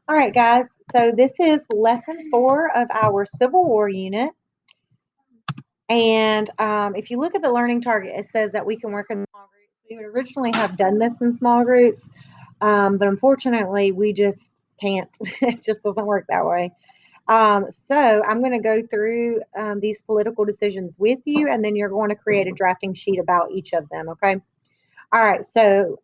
All right, guys. So this is lesson 4 of our Civil War unit. And if you look at the learning target, it says that we can work in small groups. We would originally have done this in small groups, but unfortunately, we just can't. It just doesn't work that way. So I'm going to go through these political decisions with you, and then you're going to create a drafting sheet about each of them. Okay. All right. So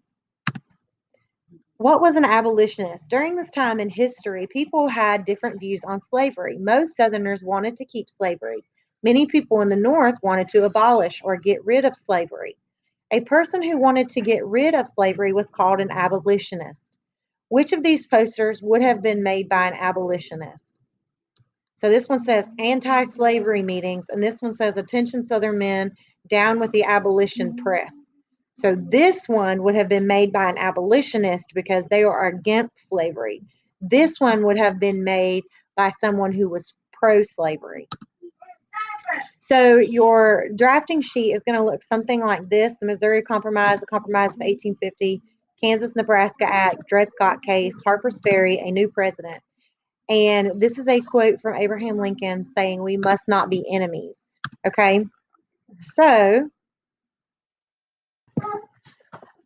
what was an abolitionist? During this time in history, people had different views on slavery. Most Southerners wanted to keep slavery. Many people in the North wanted to abolish or get rid of slavery. A person who wanted to get rid of slavery was called an abolitionist. Which of these posters would have been made by an abolitionist? So this one says anti slavery meetings, and this one says attention Southern men, down with the abolition press. So this one would have been made by an abolitionist because they are against slavery. This one would have been made by someone who was pro slavery. So your drafting sheet is going to look something like this: the Missouri Compromise, the Compromise of 1850, Kansas-Nebraska Act, Dred Scott case, Harper's Ferry, a new president. And this is a quote from Abraham Lincoln saying, "We must not be enemies." Okay. So,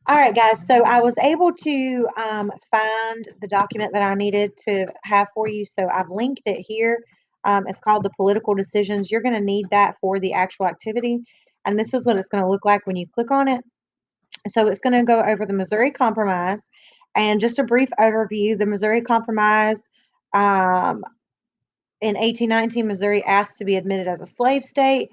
all right, guys. So I was able to find the document that I needed to have for you. So I've linked it here. It's called the Political Decisions. You're going to need that for the actual activity. And this is what it's going to look like when you click on it. So it's going to go over the Missouri Compromise. And just a brief overview, the Missouri Compromise in 1819, Missouri asked to be admitted as a slave state,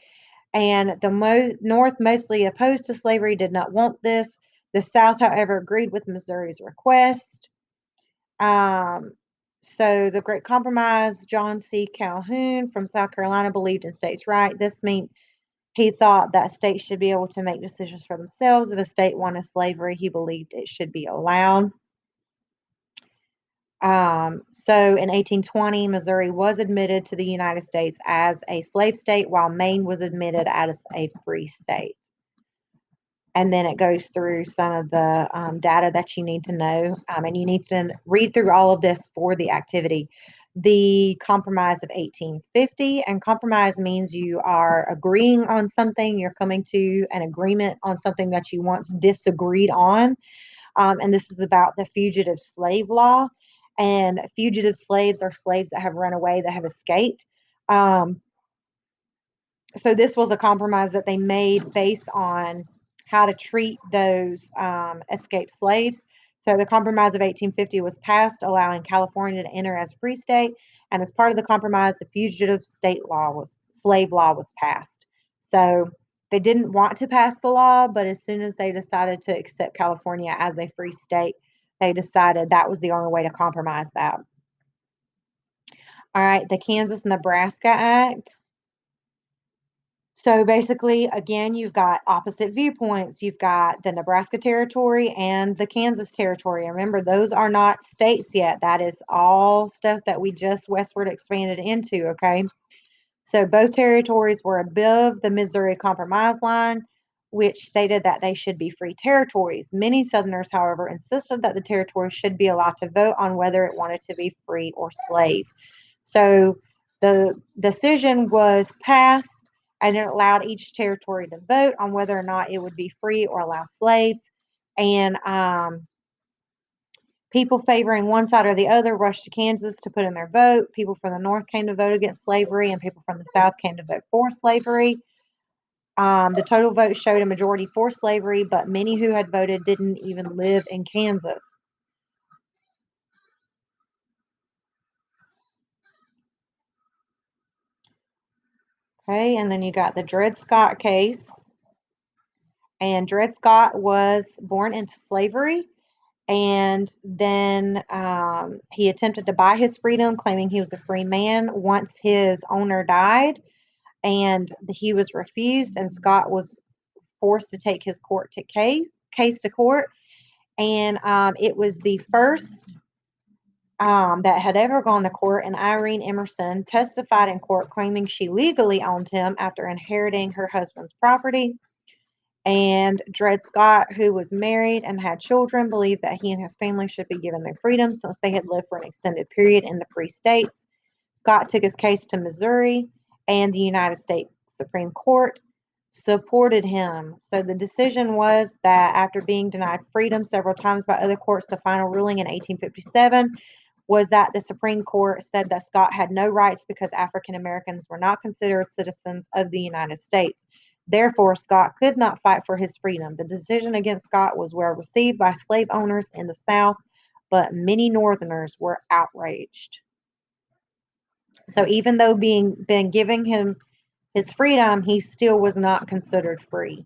and the North, mostly opposed to slavery, did not want this. The South, however, agreed with Missouri's request. Um, so the Great Compromise, John C. Calhoun from South Carolina believed in states' right. This meant he thought that states should be able to make decisions for themselves. If a state wanted slavery, he believed it should be allowed. So in 1820, Missouri was admitted to the United States as a slave state, while Maine was admitted as a free state. And then it goes through some of the data that you need to know, and you need to read through all of this for the activity. The Compromise of 1850, and compromise means you are agreeing on something, you're coming to an agreement on something that you once disagreed on. And this is about the fugitive slave law. And fugitive slaves are slaves that have run away, that have escaped. Um, so this was a compromise that they made based on how to treat those escaped slaves. So the Compromise of 1850 was passed, allowing California to enter as a free state. And as part of the compromise, the fugitive slave law was passed. So they didn't want to pass the law, but as soon as they decided to accept California as a free state, they decided that was the only way to compromise that. All right, the Kansas-Nebraska Act. So basically, again, you've got opposite viewpoints. You've got the Nebraska Territory and the Kansas Territory. Remember, those are not states yet. That is all stuff that we just westward expanded into, okay? So both territories were above the Missouri Compromise line, which stated that they should be free territories. Many Southerners, however, insisted that the territory should be allowed to vote on whether it wanted to be free or slave. So the decision was passed, and it allowed each territory to vote on whether or not it would be free or allow slaves. And people favoring one side or the other rushed to Kansas to put in their vote. People from the North came to vote against slavery, and people from the South came to vote for slavery. The total vote showed a majority for slavery, but many who had voted didn't even live in Kansas. Okay, and then you got the Dred Scott case. And Dred Scott was born into slavery, and then he attempted to buy his freedom, claiming he was a free man once his owner died, and he was refused, and Scott was forced to take his case to court. And it was the first that had ever gone to court, and Irene Emerson testified in court claiming she legally owned him after inheriting her husband's property. And Dred Scott, who was married and had children, believed that he and his family should be given their freedom since they had lived for an extended period in the free states. Scott took his case to Missouri, and the United States Supreme Court supported him. So the decision was that after being denied freedom several times by other courts, the final ruling in 1857 was that the Supreme Court said that Scott had no rights because African Americans were not considered citizens of the United States. Therefore, Scott could not fight for his freedom. The decision against Scott was well received by slave owners in the South, but many Northerners were outraged. So even though being been giving him his freedom, he still was not considered free.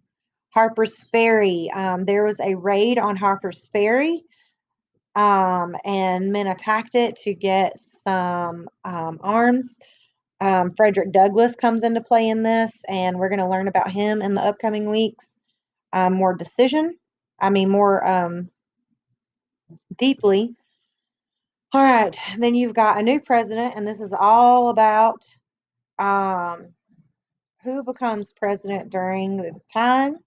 Harper's Ferry. There was a raid on Harper's Ferry, and men attacked it to get some arms. Frederick Douglass comes into play in this, and we're going to learn about him in the upcoming weeks more deeply. All right, then you've got a new president, and this is all about um, who becomes president during this time.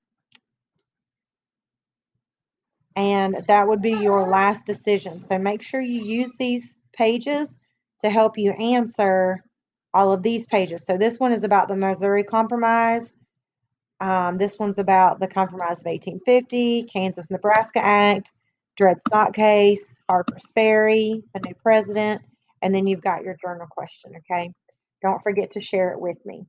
And that would be your last decision. So make sure you use these pages to help you answer all of these pages. So this one is about the Missouri Compromise. This one's about the Compromise of 1850, Kansas-Nebraska Act, Dred Scott case, Harper's Ferry, a new president, and then you've got your journal question, okay? Don't forget to share it with me.